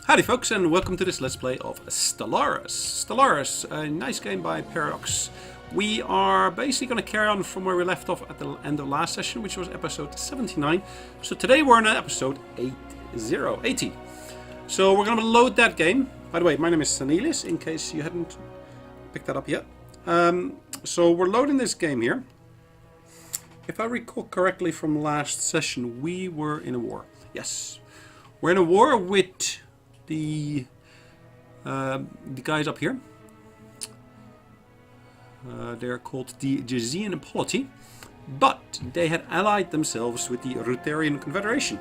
Howdy folks, and welcome to this Let's Play of Stellaris. Stellaris, a nice game by Paradox. We are basically going to carry on from where we left off at the end of last session, which was episode 79. So today we're on episode 80. So we're going to load that game. By the way, my name is Sonelias, in case you hadn't picked that up yet. So we're loading this game here. If I recall correctly from last session, we were in a war. Yes. We're in a war with the guys up here. They're called the Jazean Polity, but they had allied themselves with the Rutarian Confederation.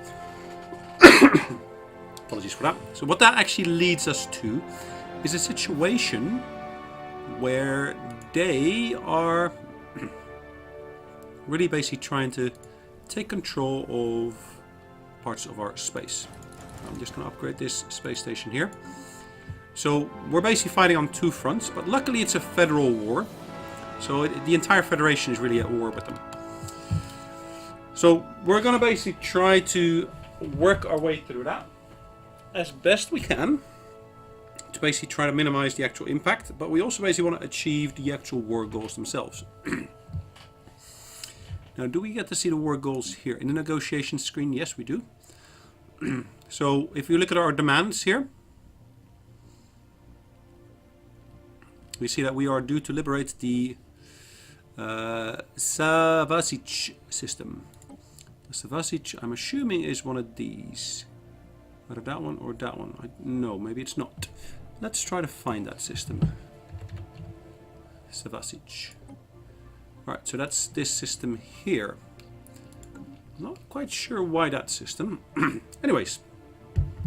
Apologies for that. So what that actually leads us to is a situation where they are really basically trying to take control of parts of our space. I'm just going to upgrade this space station here. So we're basically fighting on two fronts, but luckily it's a federal war. So the entire Federation is really at war with them. So we're going to basically try to work our way through that as best we can to basically try to minimize the actual impact, but we also basically want to achieve the actual war goals themselves. Now, do we get to see the war goals here in the negotiation screen? Yes, we do. So if you look at our demands here, we see that we are due to liberate the Savasic system. The Savasic, I'm assuming, is one of these. Either that one or that one. No, maybe it's not. Let's try to find that system. Savasic. Alright, so that's this system here. Not quite sure why that system. Anyways,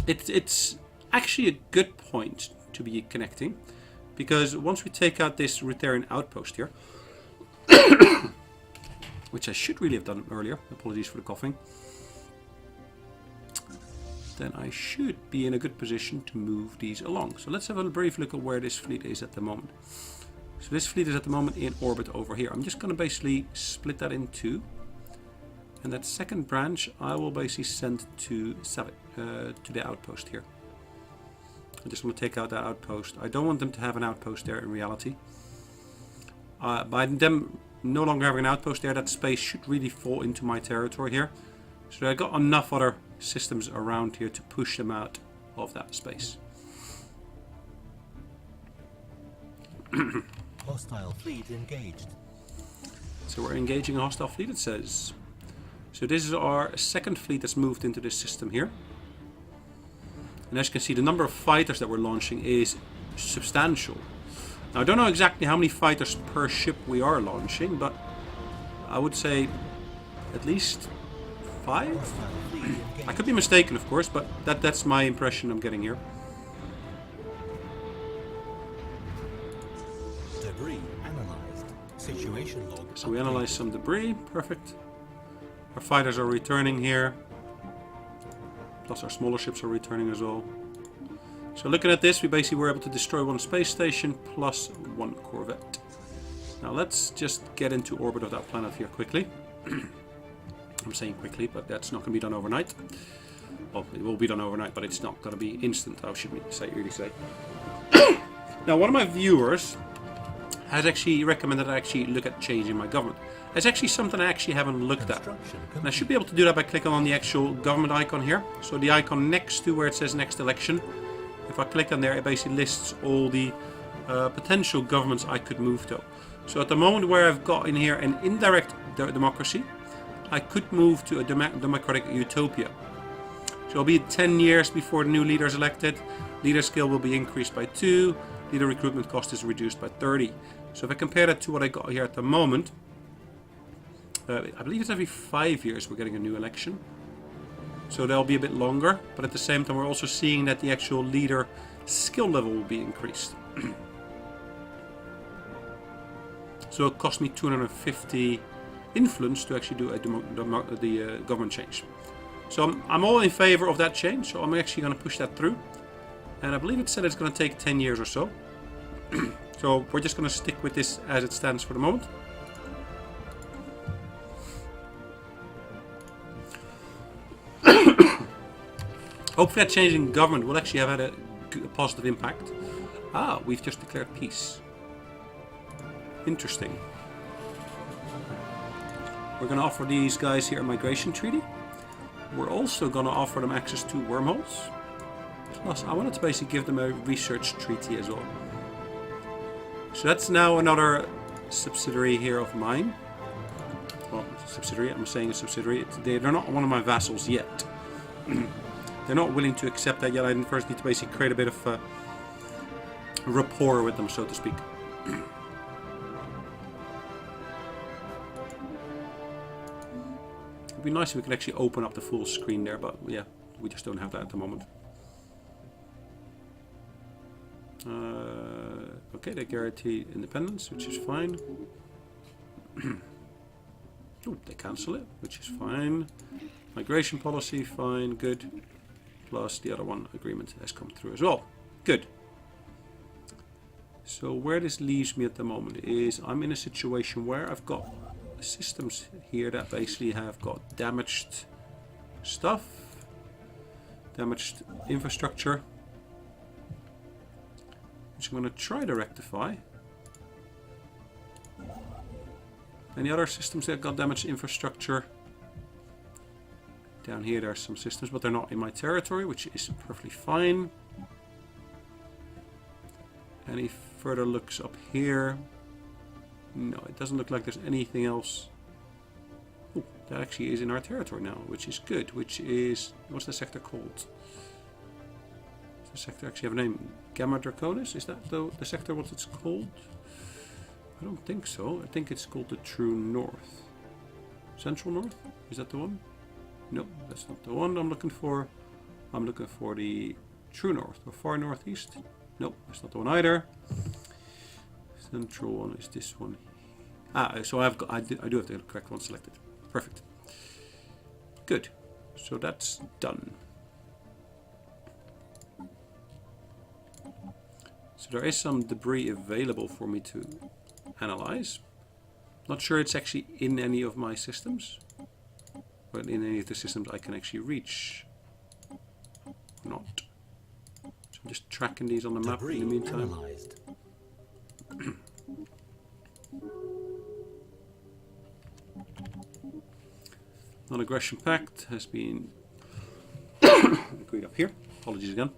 it's actually a good point to be connecting, because once we take out this Rutarian outpost here, which I should really have done earlier, apologies for the coughing, then I should be in a good position to move these along. So let's have a brief look at where this fleet is at the moment. So this fleet is at the moment in orbit over here. I'm just going to basically split that in two. And that second branch I will basically send to the outpost here. I just want to take out that outpost. I don't want them to have an outpost there in reality. By them no longer having an outpost there, that space should really fall into my territory here. So I got enough other systems around here to push them out of that space. Hostile fleet engaged. So we're engaging a hostile fleet, it says. So this is our second fleet that's moved into this system here. And as you can see, the number of fighters that we're launching is substantial. Now, I don't know exactly how many fighters per ship we are launching, but I would say at least 5? I could be mistaken, of course, but that's my impression I'm getting here. Debris analyzed. Situation log. So we analyze some debris. Perfect. Our fighters are returning here. Plus our smaller ships are returning as well. So looking at this, we basically were able to destroy one space station plus one corvette. Now let's just get into orbit of that planet here quickly. I'm saying quickly, but that's not going to be done overnight. Well, it will be done overnight, but it's not going to be instant, how should we really say. Now, one of my viewers has actually recommended I actually look at changing my government. It's actually something I actually haven't looked at. And I should be able to do that by clicking on the actual government icon here. So the icon next to where it says next election. If I click on there, it basically lists all the potential governments I could move to. So at the moment where I've got in here an indirect democracy, I could move to a democratic utopia. So it'll be 10 years before the new leader is elected. Leader skill will be increased by 2. Leader recruitment cost is reduced by 30. So if I compare that to what I got here at the moment, I believe it's every 5 years we're getting a new election. So that'll be a bit longer, but at the same time we're also seeing that the actual leader skill level will be increased. So it cost me 250 influence to actually do the government change. So I'm all in favor of that change, so I'm actually going to push that through. And I believe it said it's going to take 10 years or so. So we're just going to stick with this as it stands for the moment. Hopefully that change in government will actually have had a positive impact. Ah, we've just declared peace. Interesting. We're going to offer these guys here a migration treaty. We're also going to offer them access to wormholes. Plus, I wanted to basically give them a research treaty as well. So that's now another subsidiary here of mine. Well, subsidiary, I'm saying a subsidiary. They're not one of my vassals yet. They're not willing to accept that yet. I first need to basically create a bit of rapport with them, so to speak. It'd be nice if we could actually open up the full screen there, but yeah, we just don't have that at the moment. Okay, they guarantee independence, which is fine. Ooh, they cancel it, which is fine. Migration policy, fine, good. Plus the other one agreement has come through as well. Good. So where this leaves me at the moment is I'm in a situation where I've got systems here that basically have got damaged stuff, damaged infrastructure, which I'm going to try to rectify. Any other systems that got damaged infrastructure? Down here there are some systems, but they're not in my territory, which is perfectly fine. Any further looks up here? No, it doesn't look like there's anything else. Ooh, that actually is in our territory now, which is good. Which is, what's the sector called? Does the sector actually have a name? Gamma Draconis? Is that the sector what it's called? I don't think so. I think it's called the True North. Central North? Is that the one? No, that's not the one I'm looking for. I'm looking for the True North or Far Northeast. Nope, that's not the one either. Central one is this one. Ah, so I do have the correct one selected. Perfect. Good. So that's done. So there is some debris available for me to analyze. Not sure it's actually in any of my systems, but in any of the systems I can actually reach. Or not. So I'm just tracking these on the map in the meantime. Non-aggression pact has been agreed up here. Apologies again.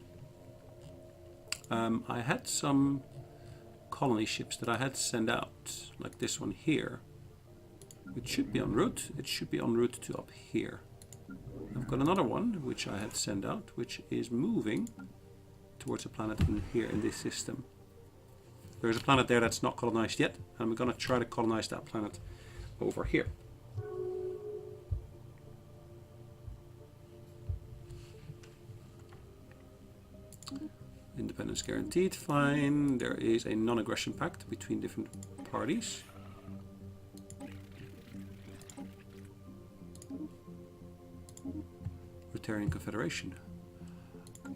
I had some colony ships that I had to send out, like this one here. It should be en route. It should be en route to up here. I've got another one which I had to send out, which is moving towards a planet in here in this system. There's a planet there that's not colonized yet, and we're going to try to colonize that planet over here. Independence guaranteed, fine. There is a non-aggression pact between different parties. Rotarian Confederation.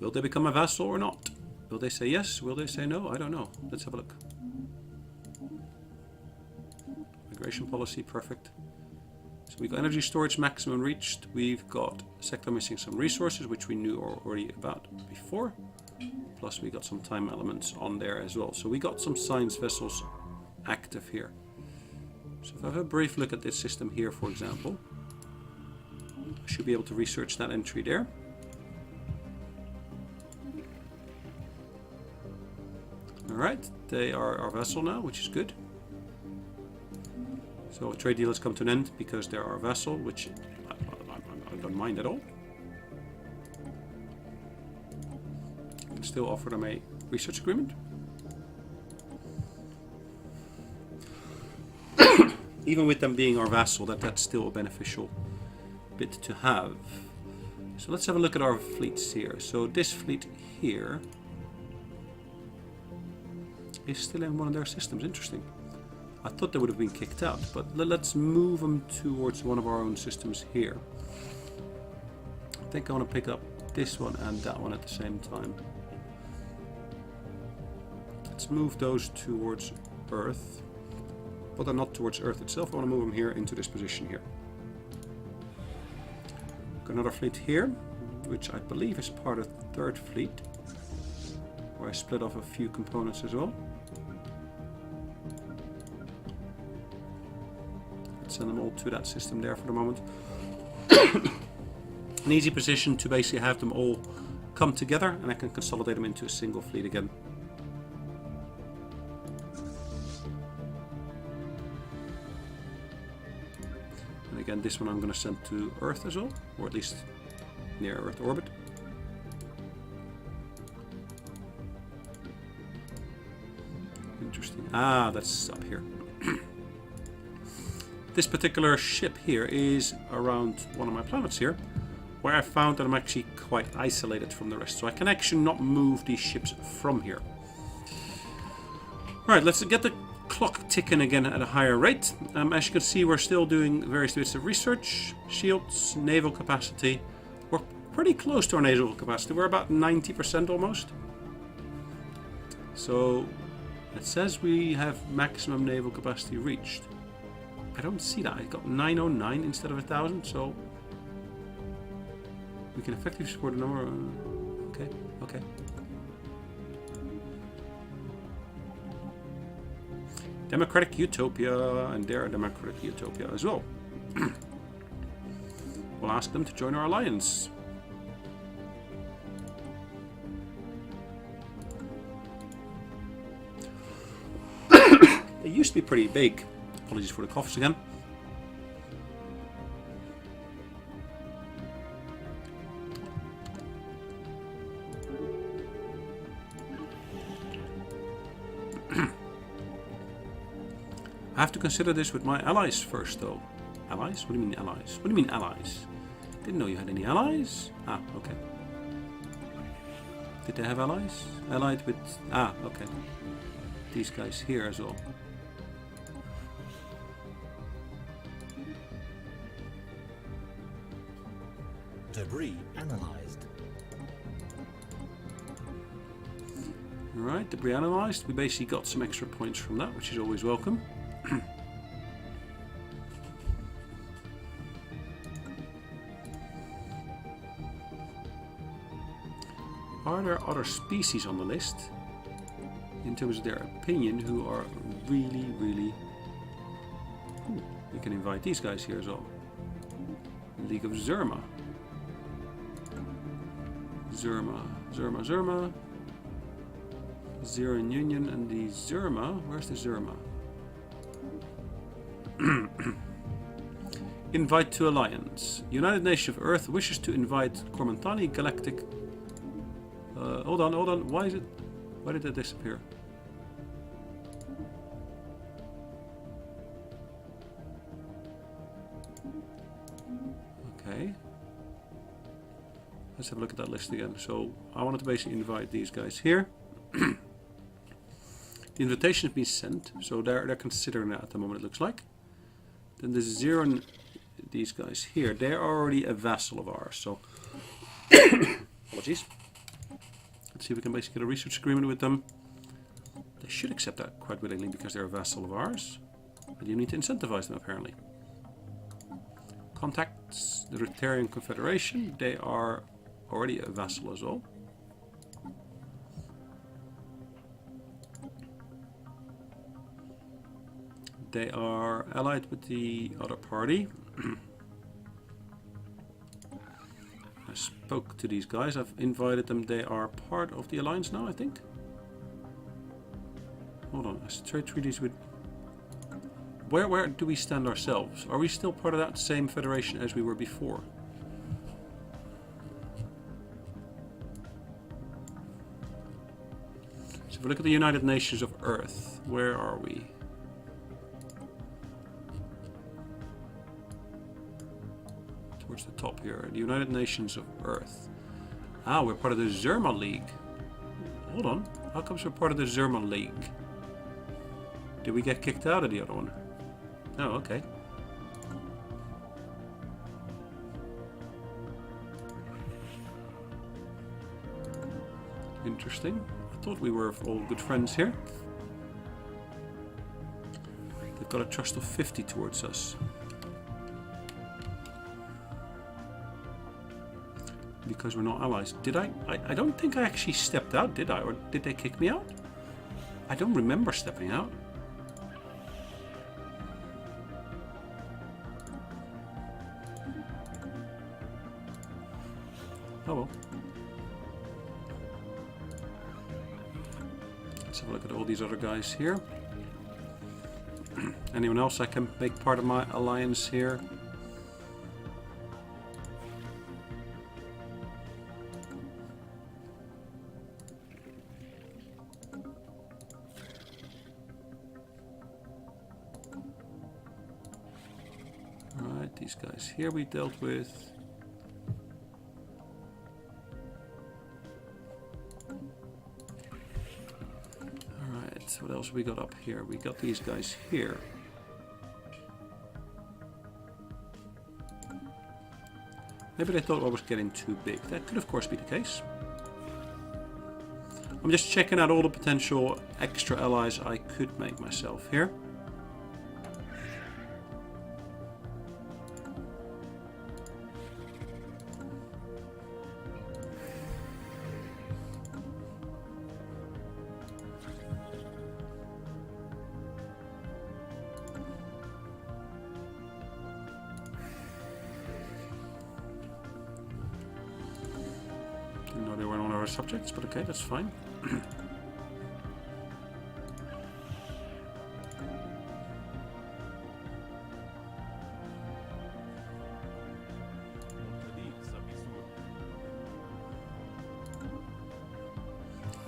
Will they become a vassal or not? Will they say yes? Will they say no? I don't know. Let's have a look. Migration policy, perfect. So we've got energy storage maximum reached. We've got sector missing some resources, which we knew already about before. Plus we got some time elements on there as well. So we got some science vessels active here. So if I have a brief look at this system here, for example, I should be able to research that entry there. Alright, they are our vessel now, which is good. So a trade deal has come to an end because they're our vessel, which I don't mind at all. I can still offer them a research agreement. Even with them being our vassal, that's still a beneficial bit to have. So let's have a look at our fleets here. So this fleet here is still in one of their systems. Interesting. I thought they would have been kicked out, but let's move them towards one of our own systems here. I think I want to pick up this one and that one at the same time. Let's move those towards Earth, but they're not towards Earth itself. I want to move them here into this position here. Got another fleet here. which I believe is part of the third fleet, where I split off a few components as well. Let's send them all to that system there for the moment. An easy position to basically have them all come together, and I can consolidate them into a single fleet again. And again, this one I'm going to send to Earth as well, or at least near Earth orbit. Interesting. Ah, that's up here. This particular ship here is around one of my planets here, where I found that I'm actually quite isolated from the rest, so I can actually not move these ships from here. Alright, let's get the clock ticking again at a higher rate. As you can see, we're still doing various bits of research, shields, naval capacity. We're pretty close to our naval capacity. We're about 90% almost. So it says we have maximum naval capacity reached. I don't see that. I got 909 instead of 1000, so we can effectively support a number. Okay. Democratic Utopia, and they're a Democratic Utopia as well. We'll ask them to join our alliance. They used to be pretty big. Apologies for the coughs again. I have to consider this with my allies first, though. Allies? What do you mean allies? What do you mean allies? Didn't know you had any allies. Ah, okay. Did they have allies? Allied with... Ah, okay. These guys here as well. Debris analyzed. Alright, debris analyzed. We basically got some extra points from that, which is always welcome. Are there other species on the list, in terms of their opinion, who are really, really... Ooh, we can invite these guys here as well. League of Zerma. Zerma. Zeran Union and the Zerma. Where's the Zerma? Invite to Alliance. United Nations of Earth wishes to invite Cormantani Galactic... hold on. Why did that disappear? Okay. Let's have a look at that list again. So I wanted to basically invite these guys here. The invitation has been sent, so they're considering that at the moment, it looks like. Then the Zeron, these guys here, they're already a vassal of ours, so apologies. Let's see if we can basically get a research agreement with them. They should accept that quite willingly because they're a vassal of ours. But you need to incentivize them apparently. Contacts the Rotarian Confederation, they are already a vassal as well. They are allied with the other party. I spoke to these guys. I've invited them. They are part of the alliance now, I think. Hold on. Trade treaties with... Where do we stand ourselves? Are we still part of that same federation as we were before? So if we look at the United Nations of Earth, where are we? Towards the top here. The United Nations of Earth. Ah, we're part of the Zerma League. Hold on. How comes we're part of the Zerma League? Did we get kicked out of the other one? Oh, okay. Interesting. I thought we were all good friends here. They've got a trust of 50 towards us. Be because we're not allies. Did I? I don't think I actually stepped out, did I? Or did they kick me out? I don't remember stepping out. Oh well. Let's have a look at all these other guys here. Anyone else I can make part of my alliance here? Alright, these guys here we dealt with. What else we got up here? We got these guys here. Maybe they thought I was getting too big. That could of course be the case. I'm just checking out all the potential extra allies I could make myself here. No, they weren't on our subjects, but okay, that's fine.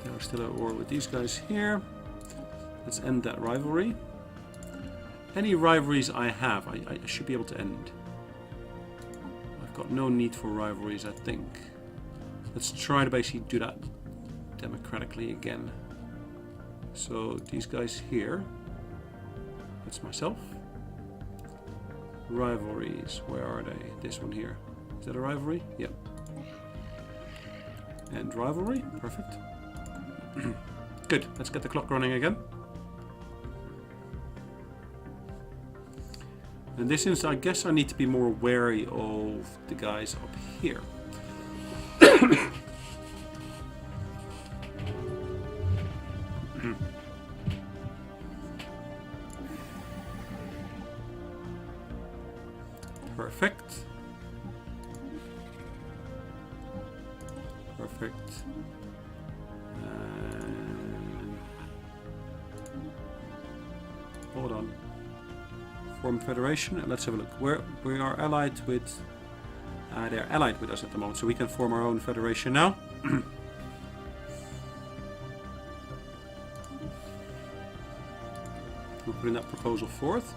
They're still at war with these guys here. Let's end that rivalry. Any rivalries I have, I should be able to end. I've got no need for rivalries, I think. Let's try to basically do that democratically again. So these guys here, that's myself. Rivalries, where are they? This one here. Is that a rivalry? Yep. And rivalry, perfect. Good, let's get the clock running again. In this instance, I guess I need to be more wary of the guys up here. Perfect. Perfect. And hold on. Form federation, and let's have a look. We are allied with. They're allied with us at the moment, so we can form our own federation now. We're putting that proposal forth.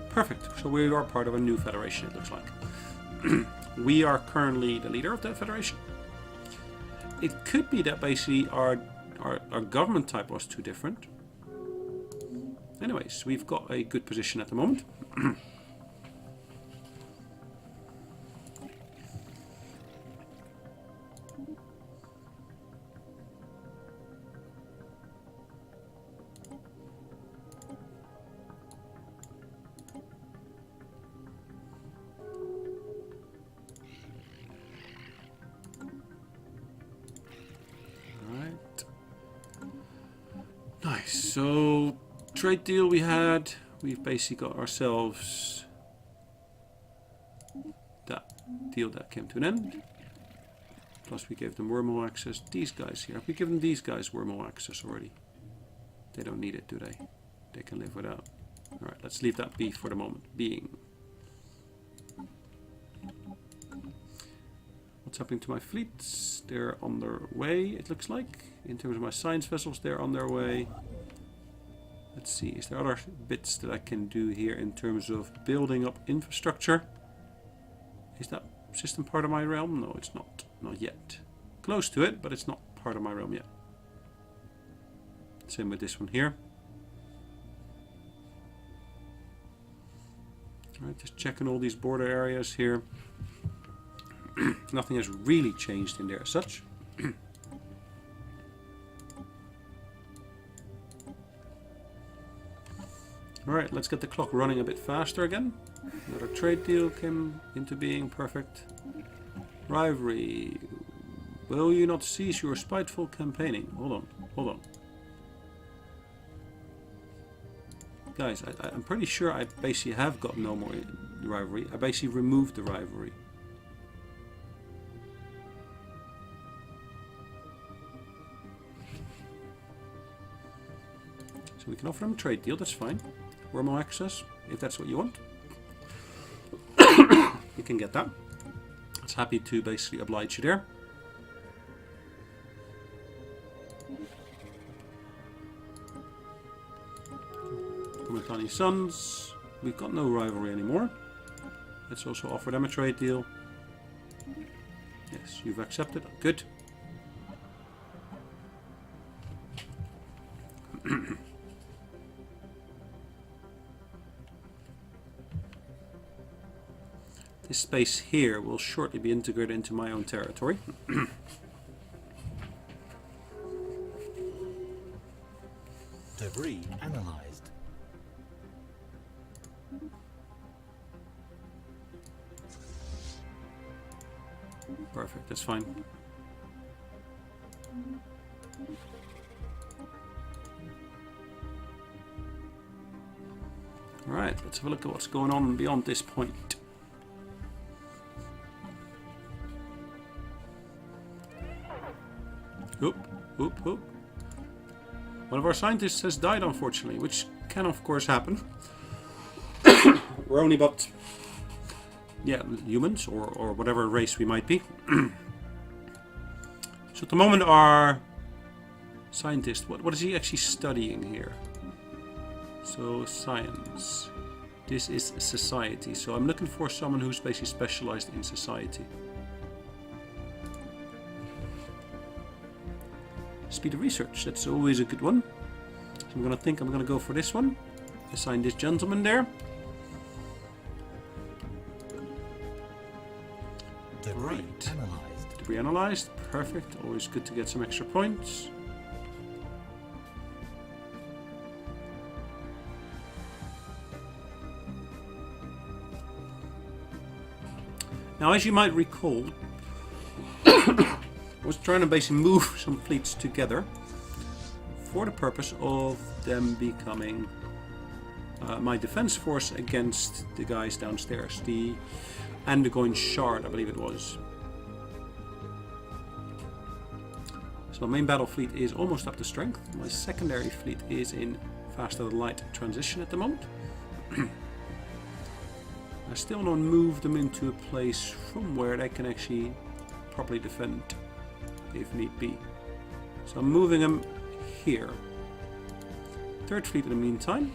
Perfect. So we are part of a new federation, it looks like. We are currently the leader of that federation. It could be that basically our government type was too different. Anyways, we've got a good position at the moment. Nice. So, trade deal we had. We've basically got ourselves that deal that came to an end. Plus we gave them wormhole access. These guys here. Have we given these guys wormhole access already? They don't need it, do they? They can live without. Alright, let's leave that be for the moment being. What's happening to my fleets? They're on their way, it looks like. In terms of my science vessels, they're on their way. Let's see, is there other bits that I can do here in terms of building up infrastructure? Is that system part of my realm? No, it's not. Not yet. Close to it, but it's not part of my realm yet. Same with this one here. Alright, just checking all these border areas here. Nothing has really changed in there as such. Alright, let's get the clock running a bit faster again. Another trade deal came into being. Perfect. Rivalry. Will you not cease your spiteful campaigning? Hold on, hold on. Guys, I'm pretty sure I basically have got no more rivalry. I basically removed the rivalry. So we can offer them a trade deal, that's fine. Wormhole access, if that's what you want. You can get that. It's happy to basically oblige you there. Komitani Sons. We've got no rivalry anymore. Let's also offer them a trade deal. Yes, you've accepted. Good. This space here will shortly be integrated into my own territory. Debris analyzed. Perfect, that's fine. Alright, let's have a look at what's going on beyond this point. Oop, oop, oop. One of our scientists has died, unfortunately, which can of course happen. We're only but, yeah, humans or whatever race we might be. So at the moment our scientist, what is he actually studying here? So science. This is society. So I'm looking for someone who's basically specialized in society. Speed of research, that's always a good one. So I'm gonna go for this one. Assign this gentleman there. Debris analyzed. Debris analyzed, perfect. Always good to get some extra points. Now, as you might recall, I was trying to basically move some fleets together for the purpose of them becoming my defense force against the guys downstairs, the Andagoin Shard, I believe it was. So my main battle fleet is almost up to strength. My secondary fleet is in faster than light transition at the moment. I still want to move them into a place from where they can actually properly defend if need be. So I'm moving them here. Third fleet in the meantime.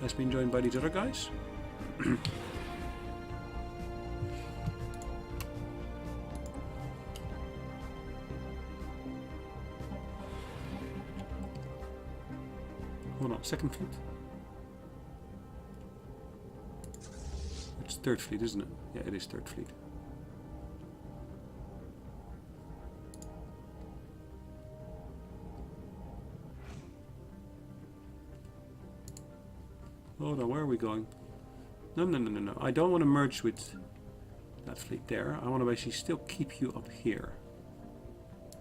Has been joined by these other guys. Hold on, second fleet. It's third fleet, isn't it? Yeah, it is third fleet. Hold on, where are we going? No. I don't want to merge with that fleet there. I want to basically still keep you up here.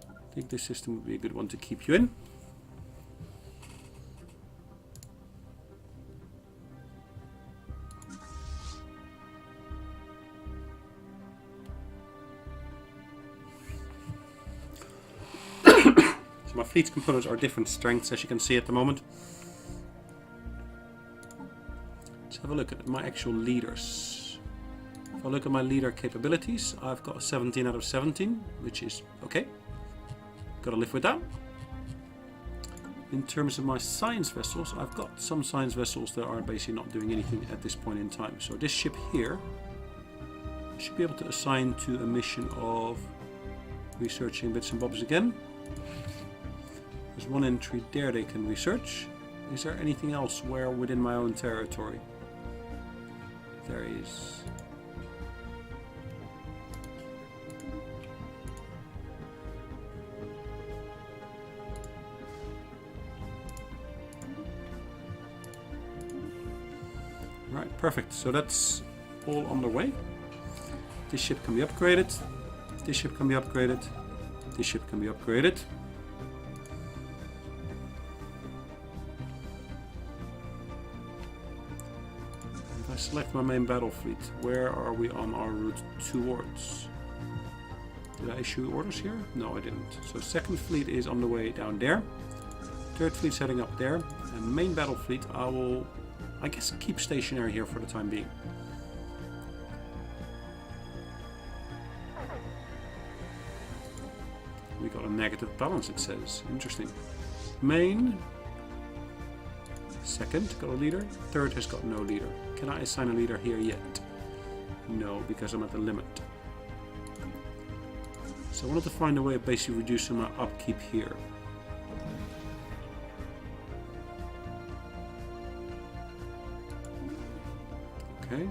I think this system would be a good one to keep you in. So my fleet's components are different strengths, as you can see at the moment. Let's have a look at my actual leaders. If I look at my leader capabilities, I've got 17 out of 17, which is okay. Gotta live with that. In terms of my science vessels, I've got some science vessels that are basically not doing anything at this point in time. So this ship here, I should be able to assign to a mission of researching bits and bobs again. There's one entry there they can research. Is there anything else where within my own territory? There is. Right, perfect. So that's all on the way. This ship can be upgraded. This ship can be upgraded. This ship can be upgraded. If I select my main battle fleet, where are we on our route towards? Did I issue orders here? No, I didn't. So second fleet is on the way down there. Third fleet's heading up there. And main battle fleet, I will, I guess, keep stationary here for the time being. We got a negative balance, it says. Interesting. Main. Second got a leader. Third has got no leader. Can I assign a leader here yet? No, because I'm at the limit. So I wanted to find a way of basically reducing my upkeep here. Okay.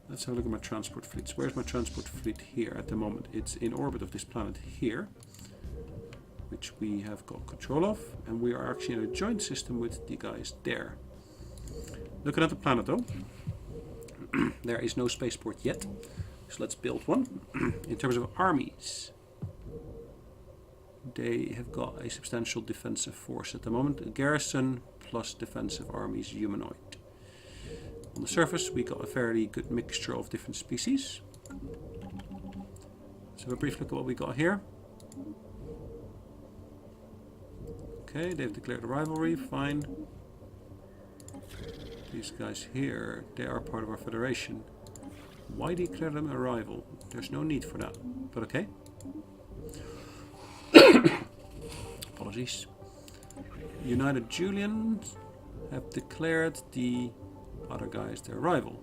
Let's have a look at my transport fleets. Where's my transport fleet here at the moment? It's in orbit of this planet here, which we have got control of, and we are actually in a joint system with the guys there. Looking at the planet though, there is no spaceport yet, so let's build one. In terms of armies, they have got a substantial defensive force at the moment. A garrison plus defensive armies humanoid. On the surface, we got a fairly good mixture of different species. Let's have a brief look at what we got here. Okay, they've declared a rivalry, fine. These guys here, they are part of our federation. Why declare them a rival? There's no need for that, but okay. Apologies. United Julians have declared the other guys their rival.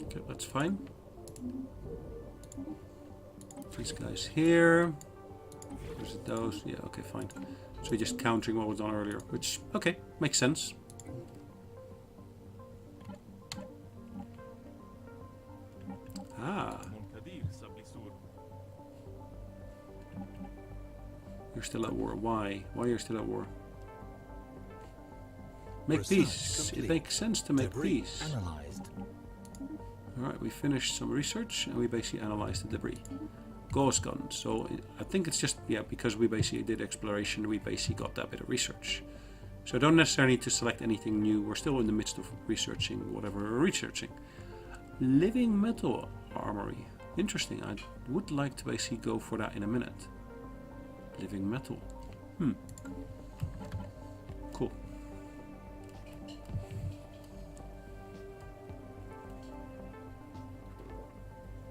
Okay, that's fine. These guys here. Is it those? Yeah, okay, fine. So we're just countering what was done earlier, which, okay, makes sense. Ah. You're still at war. Why? Why you're still at war? Make peace. It makes sense to make peace. Alright, we finished some research and we basically analyzed the debris. Gauss gun. So I think it's just, yeah, because we basically did exploration, we basically got that bit of research. So I don't necessarily need to select anything new. We're still in the midst of researching whatever we're researching. Living metal armory. Interesting. I would like to basically go for that in a minute. Living metal. Cool.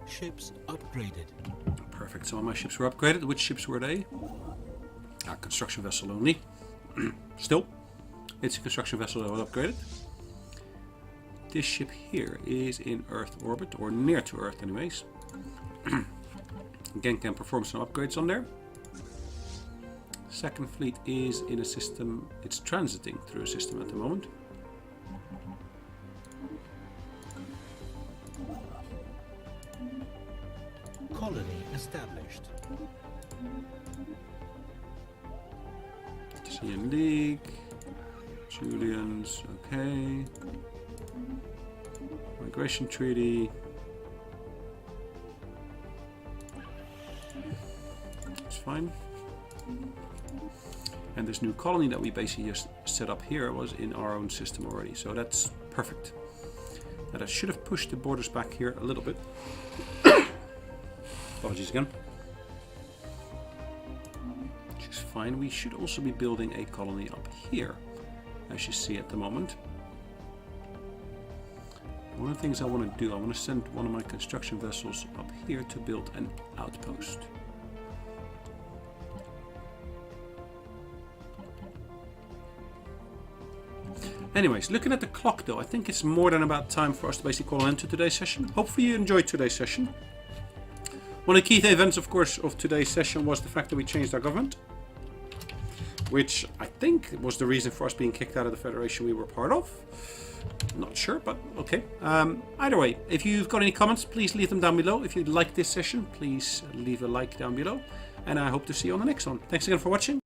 Ships upgraded. Perfect. So my ships were upgraded. Which ships were they? A construction vessel only. Still, it's a construction vessel that was upgraded. This ship here is in Earth orbit, or near to Earth anyways. Again, can perform some upgrades on there. Second fleet is in a system, it's transiting through a system at the moment. Colony established. CN League, Julians, okay. Migration treaty. It's fine. And this new colony that we basically just set up here was in our own system already, so that's perfect. Now I should have pushed the borders back here a little bit. Apologies again. Which is fine. We should also be building a colony up here, as you see at the moment. One of the things I want to do, I want to send one of my construction vessels up here to build an outpost. Anyways, looking at the clock though, I think it's more than about time for us to basically call an end to today's session. Hopefully you enjoyed today's session. One of the key events, of course, of today's session was the fact that we changed our government. which I think was the reason for us being kicked out of the Federation we were part of. Not sure, but okay. Either way, if you've got any comments, please leave them down below. If you like this session, please leave a like down below. And I hope to see you on the next one. Thanks again for watching.